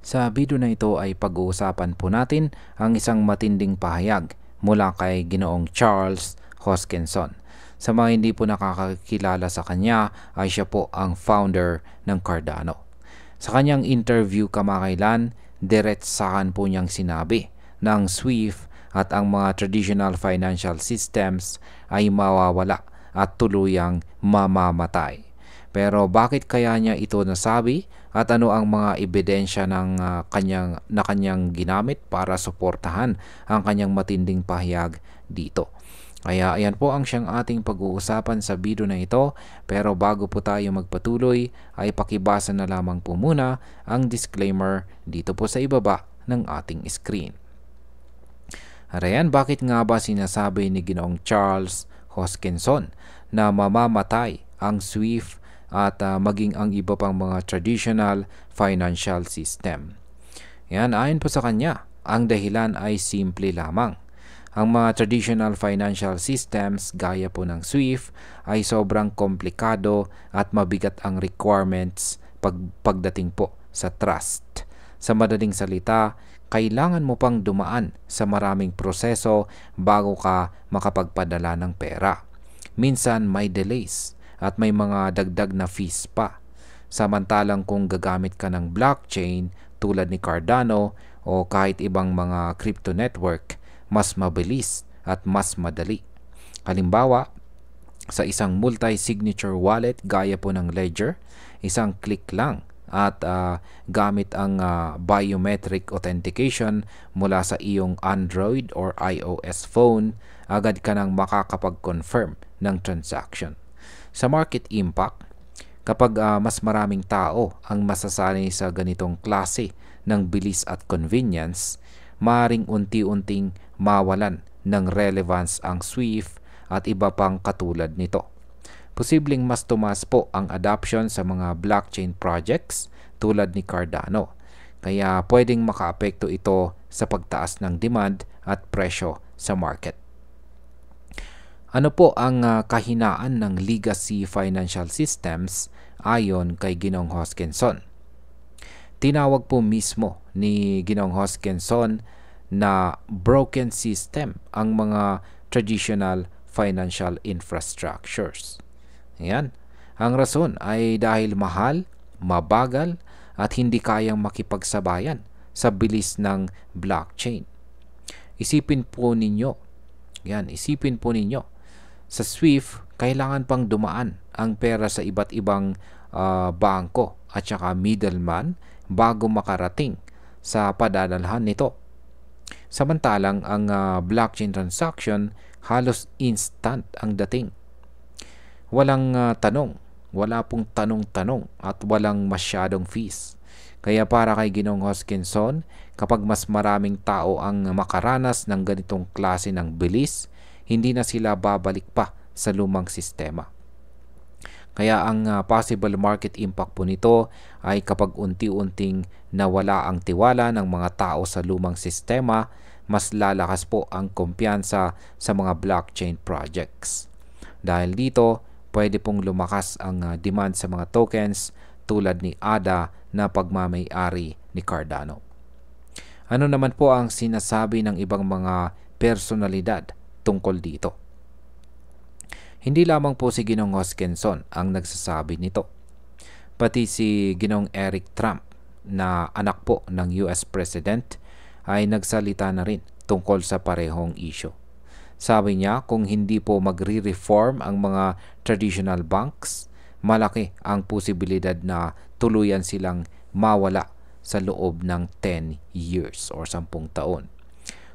Sa video na ito ay pag-uusapan po natin ang isang matinding pahayag mula kay Ginoong Charles Hoskinson. Sa mga hindi po nakakakilala sa kanya ay siya po ang founder ng Cardano. Sa kanyang interview kamakailan, diretsahan po niyang sinabi na ang SWIFT at ang mga traditional financial systems ay mawawala at tuluyang mamamatay. Pero bakit kaya niya ito nasabi at ano ang mga ebidensya ng kanyang ginamit para suportahan ang kanyang matinding pahayag dito? Kaya ayan po ang siyang ating pag-uusapan sa video na ito, pero bago po tayo magpatuloy ay pakibasa na lamang po muna ang disclaimer dito po sa ibaba ng ating screen. Arayan, bakit nga ba sinasabi ni Ginoong Charles Hoskinson na mamamatay ang SWIFT at maging ang iba pang mga traditional financial system? Yan, ayon po sa kanya, ang dahilan ay simple lamang. Ang mga traditional financial systems gaya po ng SWIFT ay sobrang komplikado at mabigat ang requirements pagdating po sa trust. Sa madaling salita, kailangan mo pang dumaan sa maraming proseso bago ka makapagpadala ng pera. Minsan may delays at may mga dagdag na fees pa. Samantalang kung gagamit ka ng blockchain tulad ni Cardano o kahit ibang mga crypto network, mas mabilis at mas madali. Halimbawa, sa isang multi-signature wallet gaya po ng Ledger, isang click lang at gamit ang biometric authentication mula sa iyong Android or iOS phone, agad ka nang makakapag-confirm ng transaction. Sa market impact, kapag mas maraming tao ang masasanay sa ganitong klase ng bilis at convenience, maaaring unti-unting mawalan ng relevance ang SWIFT at iba pang katulad nito. Posibleng mas tumaas po ang adoption sa mga blockchain projects tulad ni Cardano, kaya pwedeng makaapekto ito sa pagtaas ng demand at presyo sa market. Ano po ang kahinaan ng legacy financial systems ayon kay Ginoong Hoskinson? Tinawag po mismo ni Ginoong Hoskinson na broken system ang mga traditional financial infrastructures. Ayan. Ang rason ay dahil mahal, mabagal, at hindi kayang makipagsabayan sa bilis ng blockchain. Isipin po ninyo, sa SWIFT, kailangan pang dumaan ang pera sa iba't ibang bangko at saka middleman bago makarating sa padadalhan nito. Samantalang ang blockchain transaction, halos instant ang dating. Walang wala pong tanong-tanong at walang masyadong fees. Kaya para kay Ginoong Hoskinson, kapag mas maraming tao ang makaranas ng ganitong klase ng bilis, hindi na sila babalik pa sa lumang sistema. Kaya ang possible market impact po nito ay kapag unti-unting nawala ang tiwala ng mga tao sa lumang sistema, mas lalakas po ang kumpiyansa sa mga blockchain projects. Dahil dito, pwede pong lumakas ang demand sa mga tokens tulad ni ADA na pagmamay-ari ni Cardano. Ano naman po ang sinasabi ng ibang mga personalidad tungkol dito? Hindi lamang po si Ginoong Hoskinson ang nagsasabi nito. Pati si Ginoong Eric Trump na anak po ng US President ay nagsalita na rin tungkol sa parehong issue. Sabi niya, kung hindi po magre-reform ang mga traditional banks, malaki ang posibilidad na tuluyan silang mawala sa loob ng 10 years or 10 taon.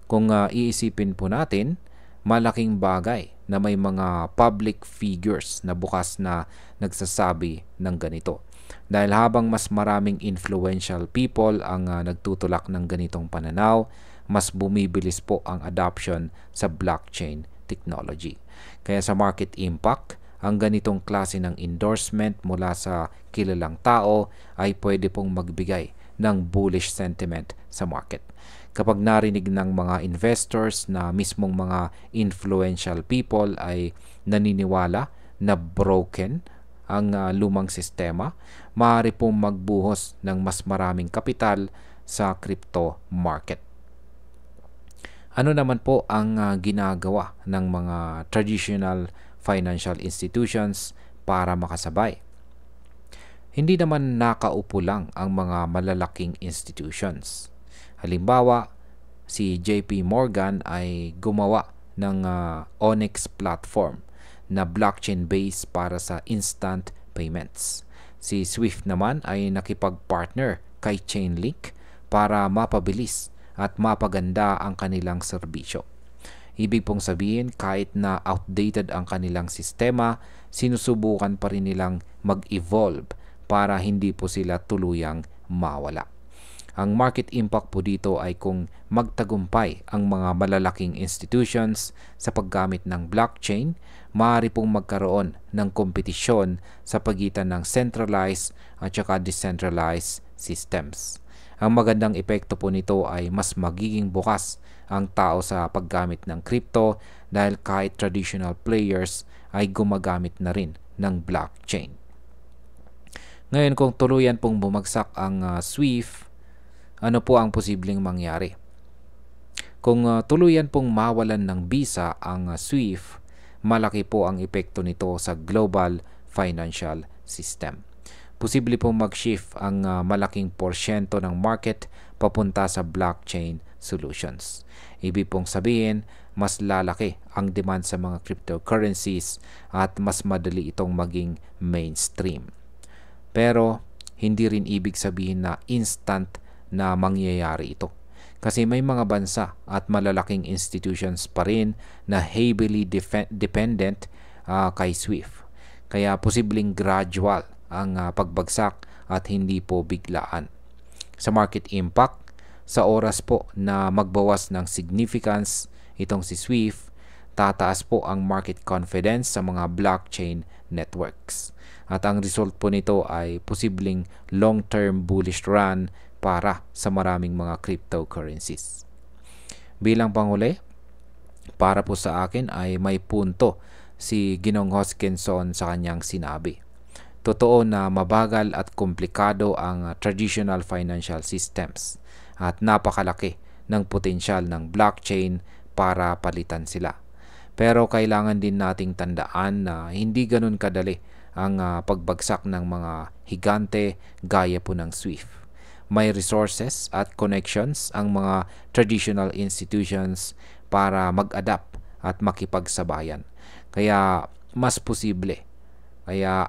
Kung iisipin po natin, malaking bagay na may mga public figures na bukas na nagsasabi ng ganito. Dahil habang mas maraming influential people ang nagtutulak ng ganitong pananaw, mas bumibilis po ang adoption sa blockchain technology. Kaya sa market impact, ang ganitong klase ng endorsement mula sa kilalang tao ay pwede pong magbigay ng bullish sentiment sa market. Kapag narinig ng mga investors na mismong mga influential people ay naniniwala na broken ang lumang sistema, maaari pong magbuhos ng mas maraming kapital sa crypto market. Ano naman po ang ginagawa ng mga traditional financial institutions para makasabay? Hindi naman nakaupo lang ang mga malalaking institutions. Halimbawa, si JP Morgan ay gumawa ng Onyx platform na blockchain based para sa instant payments. Si Swift naman ay nakipag-partner kay Chainlink para mapabilis at mapaganda ang kanilang serbisyo. Ibig pong sabihin, kahit na outdated ang kanilang sistema, sinusubukan pa rin nilang mag-evolve para hindi po sila tuluyang mawala. Ang market impact po dito ay kung magtagumpay ang mga malalaking institutions sa paggamit ng blockchain, maaari pong magkaroon ng kompetisyon sa pagitan ng centralized at saka decentralized systems. Ang magandang epekto po nito ay mas magiging bukas ang tao sa paggamit ng crypto dahil kahit traditional players ay gumagamit na rin ng blockchain. Ngayon, kung tuluyan pong bumagsak ang SWIFT, ano po ang posibleng mangyari? Kung tuluyan pong mawalan ng visa ang SWIFT, malaki po ang epekto nito sa global financial system. Posible pong mag-shift ang malaking porsyento ng market papunta sa blockchain solutions. Ibig pong sabihin, mas lalaki ang demand sa mga cryptocurrencies at mas madali itong maging mainstream. Pero hindi rin ibig sabihin na instant na mangyayari ito. Kasi may mga bansa at malalaking institutions pa rin na heavily dependent kay SWIFT. Kaya posibleng gradual ang pagbagsak at hindi po biglaan. Sa market impact, sa oras po na magbawas ng significance itong si SWIFT, tataas po ang market confidence sa mga blockchain networks. At ang result po nito ay posibleng long-term bullish run para sa maraming mga cryptocurrencies. Bilang panghuli, para po sa akin ay may punto si Ginoong Hoskinson sa kanyang sinabi. Totoo na mabagal at komplikado ang traditional financial systems at napakalaki ng potensyal ng blockchain para palitan sila. Pero kailangan din nating tandaan na hindi ganun kadali ang pagbagsak ng mga higante gaya po ng SWIFT. May resources at connections ang mga traditional institutions para mag-adapt at makipagsabayan. Kaya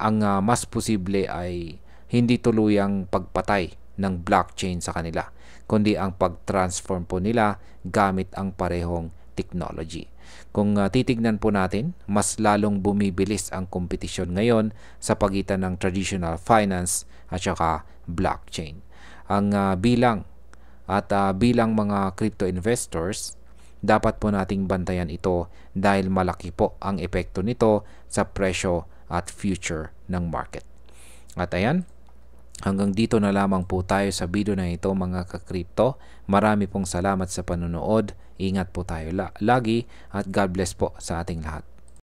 ang mas posible ay hindi tuluyang pagpatay ng blockchain sa kanila, kundi ang pag-transform po nila gamit ang parehong technology. Kung titignan po natin, mas lalong bumibilis ang kompetisyon ngayon sa pagitan ng traditional finance at saka blockchain. Ang bilang mga crypto investors, dapat po nating bantayan ito dahil malaki po ang epekto nito sa presyo at future ng market. At ayan, hanggang dito na lamang po tayo sa video na ito mga ka-crypto. Marami pong salamat sa panonood. Ingat po tayo lagi at God bless po sa ating lahat.